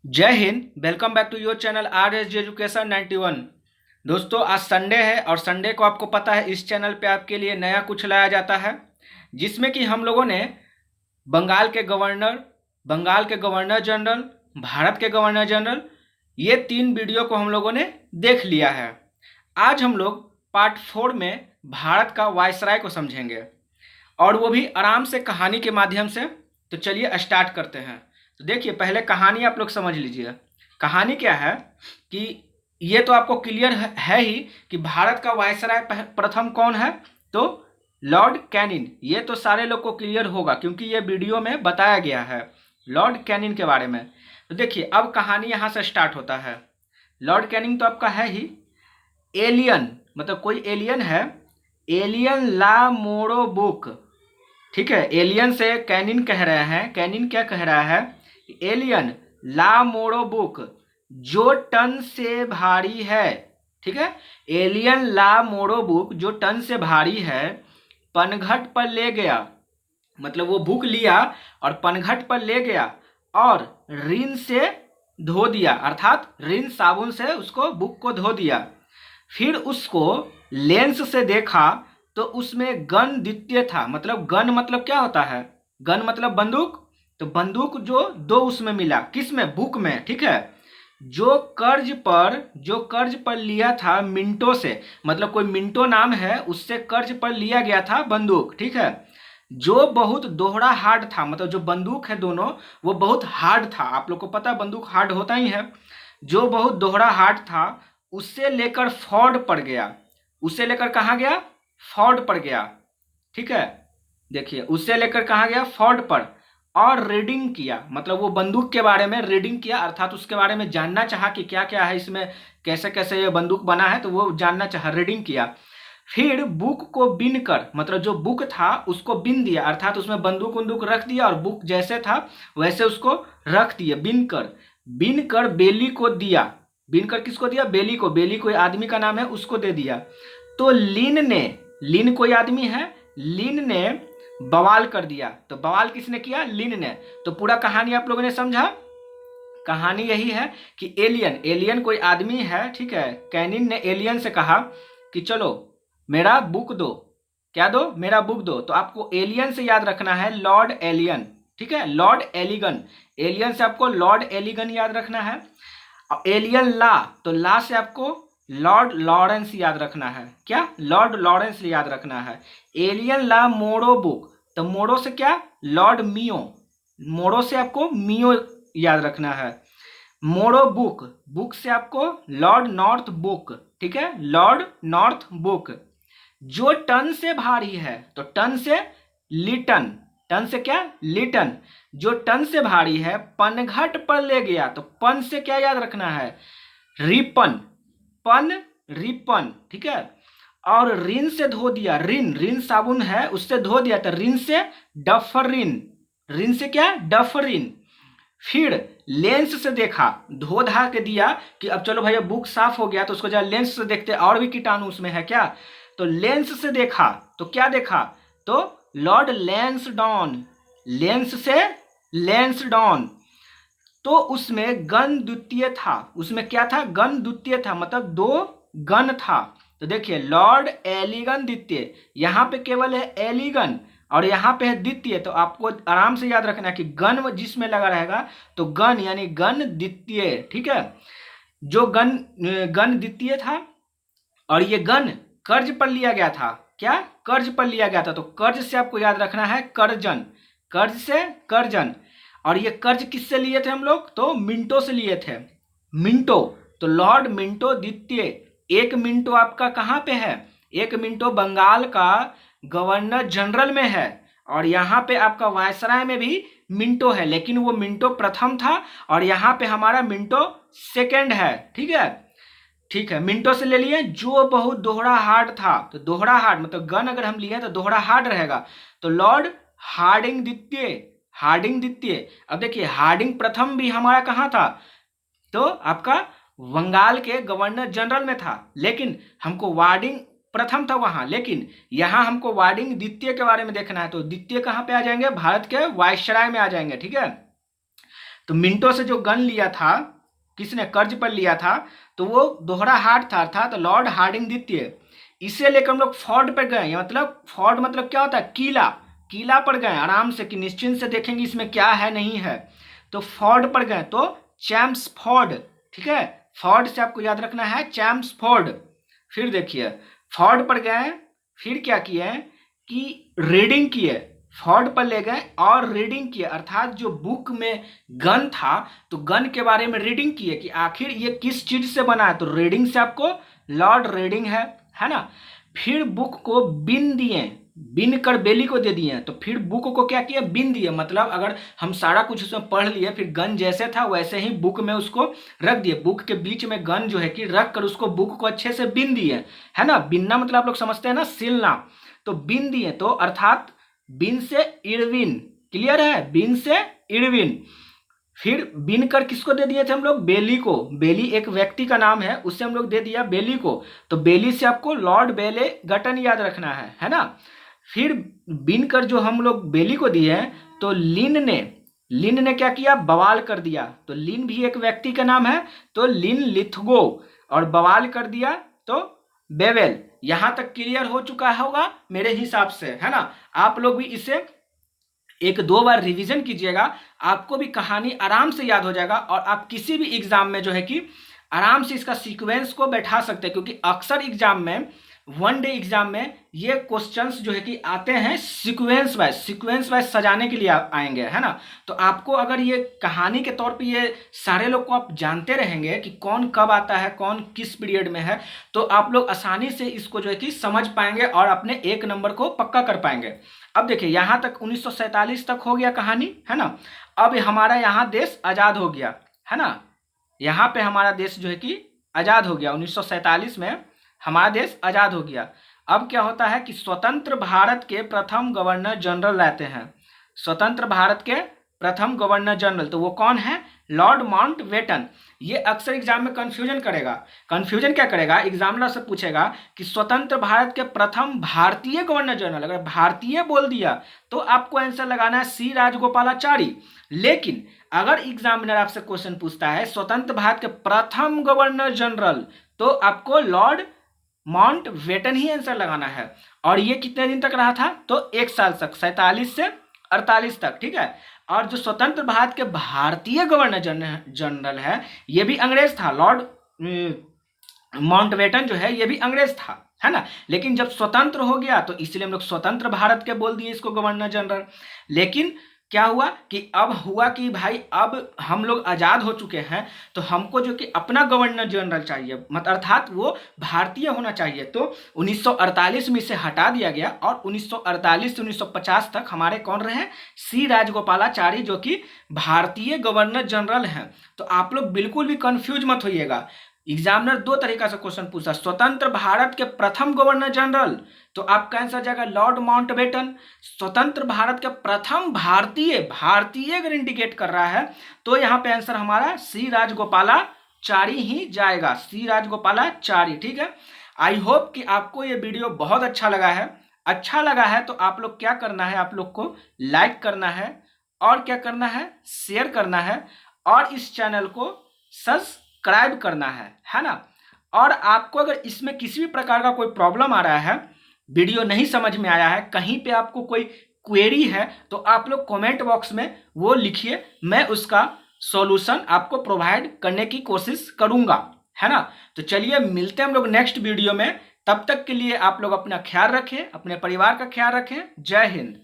जय हिंद। Welcome back to your channel R S G education 91। दोस्तों, आज संडे है और संडे को आपको पता है इस चैनल पे आपके लिए नया कुछ लाया जाता है, जिसमें कि हम लोगों ने बंगाल के गवर्नर, बंगाल के गवर्नर जनरल, भारत के गवर्नर जनरल, ये 3 वीडियो को हम लोगों ने देख लिया है। आज हम लोग पार्ट 4 में भारत का वायसराय को समझेंगे, और वो भी आराम से कहानी के माध्यम से। तो चलिए स्टार्ट करते हैं। तो देखिए, पहले कहानी आप लोग समझ लीजिए। कहानी क्या है कि ये तो आपको क्लियर है ही कि भारत का वायसराय प्रथम कौन है, तो लॉर्ड कैनिन। ये तो सारे लोग को क्लियर होगा क्योंकि ये वीडियो में बताया गया है लॉर्ड कैनिन के बारे में। तो देखिए, अब कहानी यहाँ से स्टार्ट होता है। लॉर्ड कैनिन तो आपका है ही। एलियन मतलब कोई एलियन है, एलियन ला मोड़ो बुक। ठीक है, एलियन से कैनिन कह रहे हैं। कैनिन क्या कह रहा है? एलियन ला मोड़ो बुक, जो टन से भारी है। ठीक है, एलियन ला मोड़ो बुक जो टन से भारी है, पनघट पर ले गया। मतलब वो बुक लिया और पनघट पर ले गया और रिन से धो दिया, अर्थात रिन साबुन से उसको बुक को धो दिया। फिर उसको लेंस से देखा तो उसमें गन द्वितीय था। मतलब गन मतलब क्या होता है? गन मतलब बंदूक। तो बंदूक जो उसमें मिला, किस में? बुक में। ठीक है, जो कर्ज पर लिया था मिंटो से, मतलब कोई मिंटो नाम है, उससे कर्ज पर लिया गया था बंदूक। ठीक है, जो बहुत दोहरा हार्ड था। मतलब जो बंदूक है दोनों, वो बहुत हार्ड था। आप लोग को पता है बंदूक हार्ड होता ही है। जो बहुत दोहरा हार्ड था, उससे लेकर फोर्ड पर गया। उससे लेकर कहाँ गया? फोर्ड पर गया। ठीक है, देखिए, उससे लेकर कहाँ गया? फोर्ड पर। और रीडिंग किया, मतलब वो बंदूक के बारे में रीडिंग किया, अर्थात उसके बारे में जानना चाहा कि क्या क्या है इसमें, कैसे कैसे ये बंदूक बना है, तो वो जानना चाहा, रीडिंग किया। फिर बुक को बिन कर, मतलब जो बुक था उसको बिन दिया, अर्थात उसमें बंदूक उंदूक रख दिया और बुक जैसे था वैसे उसको रख दिया। बिन कर बेली को दिया। बिन कर किसको दिया? बेली को। बेली कोई आदमी का नाम है, उसको दे दिया। तो लिन कोई आदमी है, लिन ने बवाल कर दिया। तो बवाल किसने किया? लिन ने। तो पूरा कहानी आप लोगों ने समझा। कहानी यही है कि एलियन कोई आदमी है। ठीक है, कैनिन ने एलियन से कहा कि चलो मेरा बुक दो। क्या दो? मेरा बुक दो। तो आपको एलियन से याद रखना है लॉर्ड एलियन। ठीक है, लॉर्ड एलिगन। एलियन से आपको लॉर्ड एलिगन याद रखना है। और एलियन ला, तो ला से आपको लॉर्ड लॉरेंस याद रखना है। क्या? लॉर्ड लॉरेंस याद रखना है। एलियन ला मोड़ो बुक, तो मोड़ो से क्या? लॉर्ड मियो। मोड़ो से आपको मियो याद रखना है। मोड़ो बुक, बुक से आपको लॉर्ड नॉर्थ बुक। ठीक है, लॉर्ड नॉर्थ बुक। जो टन से भारी है, तो टन से लिटन। टन से क्या? लिटन। जो टन से भारी है, पनघट पर ले गया। तो पन से क्या याद रखना है? रिपन। पन, रिपन। ठीक है, और रिन से धो दिया। रिन, रिन साबुन है, उससे धो दिया। तो रिन से डफरिन। रिन से क्या? डफरिन। फिर लेंस से देखा, धो धा के दिया कि अब चलो भैया बुक साफ हो गया, तो उसको जरा लेंस से देखते और भी कीटाणु उसमें है क्या। तो लेंस से देखा तो क्या देखा? तो लॉर्ड लैंसडॉन। लेंस से लैंसडॉन। तो उसमें गन द्वितीय था। उसमें क्या था? गन द्वितीय था, मतलब 2 गन था। तो देखिए, लॉर्ड एलिगन द्वितीय, यहाँ पे केवल है एलिगन और यहाँ पे है द्वितीय। तो आपको आराम से याद रखना है कि गन जिसमें लगा रहेगा तो गन यानी गन द्वितीय। ठीक है, जो गन गन द्वितीय था और ये गन कर्ज पर लिया गया था। क्या? कर्ज पर लिया गया था। तो कर्ज से आपको याद रखना है कर्जन। कर्ज से कर्जन। और ये कर्ज किससे लिए थे हम लोग? तो मिंटो से लिए थे। मिंटो, तो लॉर्ड मिंटो द्वितीय। एक मिंटो आपका कहाँ पे है? एक मिंटो बंगाल का गवर्नर जनरल में है, और यहाँ पे आपका वायसराय में भी मिंटो है, लेकिन वो मिंटो प्रथम था और यहाँ पे हमारा मिंटो सेकंड है। ठीक है, ठीक है, मिंटो से ले लिए। जो बहुत दोहरा हार्ड था, तो दोहरा हार्ड मतलब गन अगर हम लिए तो दोहरा हार्ड रहेगा। तो लॉर्ड हार्डिंग द्वितीय। हार्डिंग द्वितीय। अब देखिए, हार्डिंग प्रथम भी हमारा कहाँ था? तो आपका बंगाल के गवर्नर जनरल में था, लेकिन हमको वार्डिंग प्रथम था वहां, लेकिन यहां हमको वार्डिंग द्वितीय के बारे में देखना है। तो द्वितीय कहां पे आ जाएंगे? भारत के वायसराय में आ जाएंगे। ठीक है, तो मिंटो से जो गन लिया था, किसने कर्ज पर लिया था, तो वो दोहरा हार्ड था, अर्थात लॉर्ड हार्डिंग द्वितीय। इसे लेकर हम लोग फोर्ट पर गए, मतलब फोर्ट मतलब क्या होता है, किला, किला पर गए आराम से कि निश्चिंत से देखेंगे इसमें क्या है नहीं है। तो फोर्ट पर गए तो चैम्प्सफोर्ड, ठीक है, फोर्ट से आपको याद रखना है चैम्प्सफोर्ड। फिर देखिए फोर्ट पर गए, फिर क्या किए कि रीडिंग किए, फोर्ट पर ले गए और रीडिंग किए, अर्थात जो बुक में गन था तो गन के बारे में रीडिंग किए कि आखिर ये किस चीज से बना है, तो रीडिंग से आपको लॉर्ड रीडिंग है ना। फिर बुक को बिन दिए, बिन कर बेली को दे दिए, तो फिर बुक को क्या किया, बिन दिए, मतलब अगर हम सारा कुछ उसमें पढ़ लिए फिर गन जैसे था वैसे ही बुक में उसको रख दिए, बुक के बीच में गन जो है कि रख कर उसको बुक को अच्छे से बिन दिए, है ना। बिनना मतलब आप लोग समझते हैं ना, सिलना, तो बिन दिए, तो अर्थात बिन से इरविन, क्लियर है, बिन से इरविन। फिर बिन कर किसको दे दिए थे हम लोग, बेली को, बेली एक व्यक्ति का नाम है, उससे हम लोग दे दिया बेली को, तो बेली से आपको लॉर्ड बेले गटन याद रखना है ना। फिर बिन कर जो हम लोग बेली को दिए तो लिन ने क्या किया, बवाल कर दिया, तो लिन भी एक व्यक्ति का नाम है, तो लिन लिथगो, और बवाल कर दिया तो बेवेल। यहां तक क्लियर हो चुका होगा मेरे हिसाब से, है ना। आप लोग भी इसे एक दो बार रिवीजन कीजिएगा, आपको भी कहानी आराम से याद हो जाएगा और आप किसी भी एग्जाम में जो है कि आराम से इसका सीक्वेंस को बैठा सकते हैं, क्योंकि अक्सर एग्जाम में, वन डे एग्जाम में ये क्वेश्चंस जो है कि आते हैं सीक्वेंस वाइज सजाने के लिए आएंगे, है ना। तो आपको अगर ये कहानी के तौर पे ये सारे लोग को आप जानते रहेंगे कि कौन कब आता है, कौन किस पीरियड में है, तो आप लोग आसानी से इसको जो है कि समझ पाएंगे और अपने एक नंबर को पक्का कर पाएंगे। अब देखिए यहाँ तक 1947 तक हो गया कहानी, है ना। अब हमारा यहाँ देश आज़ाद हो गया, है ना, यहाँ पे हमारा देश जो है कि आज़ाद हो गया 1947 में, हमारा देश आज़ाद हो गया। अब क्या होता है कि स्वतंत्र भारत के प्रथम गवर्नर जनरल रहते हैं, स्वतंत्र भारत के प्रथम गवर्नर जनरल, तो वो कौन है, लॉर्ड माउंटबेटन। ये अक्सर एग्जाम में कंफ्यूजन करेगा, कंफ्यूजन क्या करेगा, एग्जामिनर से पूछेगा कि स्वतंत्र भारत के प्रथम भारतीय गवर्नर जनरल, अगर भारतीय बोल दिया तो आपको आंसर लगाना है सी राजगोपालाचारी। लेकिन अगर एग्जामिनर आपसे क्वेश्चन पूछता है स्वतंत्र भारत के प्रथम गवर्नर जनरल, तो आपको लॉर्ड माउंटबेटन ही आंसर लगाना है। और ये कितने दिन तक रहा था, तो एक साल तक, 47 से 48 तक, ठीक है। और जो स्वतंत्र भारत के भारतीय गवर्नर जनरल है ये भी अंग्रेज था, लॉर्ड माउंटबेटन जो है ये भी अंग्रेज था, है ना। लेकिन जब स्वतंत्र हो गया तो इसलिए हम लोग स्वतंत्र भारत के बोल दिए इसको गवर्नर जनरल। लेकिन क्या हुआ कि अब हुआ कि भाई अब हम लोग आज़ाद हो चुके हैं, तो हमको जो कि अपना गवर्नर जनरल चाहिए, मतलब अर्थात वो भारतीय होना चाहिए, तो 1948 में इसे हटा दिया गया और 1948 से 1950 तक हमारे कौन रहे, सी राजगोपालाचारी, जो कि भारतीय गवर्नर जनरल हैं। तो आप लोग बिल्कुल भी कंफ्यूज मत होइएगा, एग्जामिनर दो तरीका से क्वेश्चन पूछा, स्वतंत्र भारत के प्रथम गवर्नर जनरल, तो आपका आंसर जाएगा लॉर्ड माउंटबेटन। स्वतंत्र भारत के प्रथम भारतीय अगर इंडिकेट कर रहा है तो यहाँ पे आंसर हमारा सी राजगोपालाचारी ही जाएगा, सी राजगोपालाचारी, ठीक है। आई होप कि आपको ये वीडियो बहुत अच्छा लगा है तो आप लोग क्या करना है, आप लोग को लाइक करना है और क्या करना है, शेयर करना है और इस चैनल को सब्सक्राइब करना है ना। और आपको अगर इसमें किसी भी प्रकार का कोई प्रॉब्लम आ रहा है, वीडियो नहीं समझ में आया है, कहीं पे आपको कोई क्वेरी है, तो आप लोग कमेंट बॉक्स में वो लिखिए, मैं उसका सॉल्यूशन आपको प्रोवाइड करने की कोशिश करूंगा, है ना। तो चलिए मिलते हैं हम लोग नेक्स्ट वीडियो में, तब तक के लिए आप लोग अपना ख्याल रखें, अपने परिवार का ख्याल रखें। जय हिंद।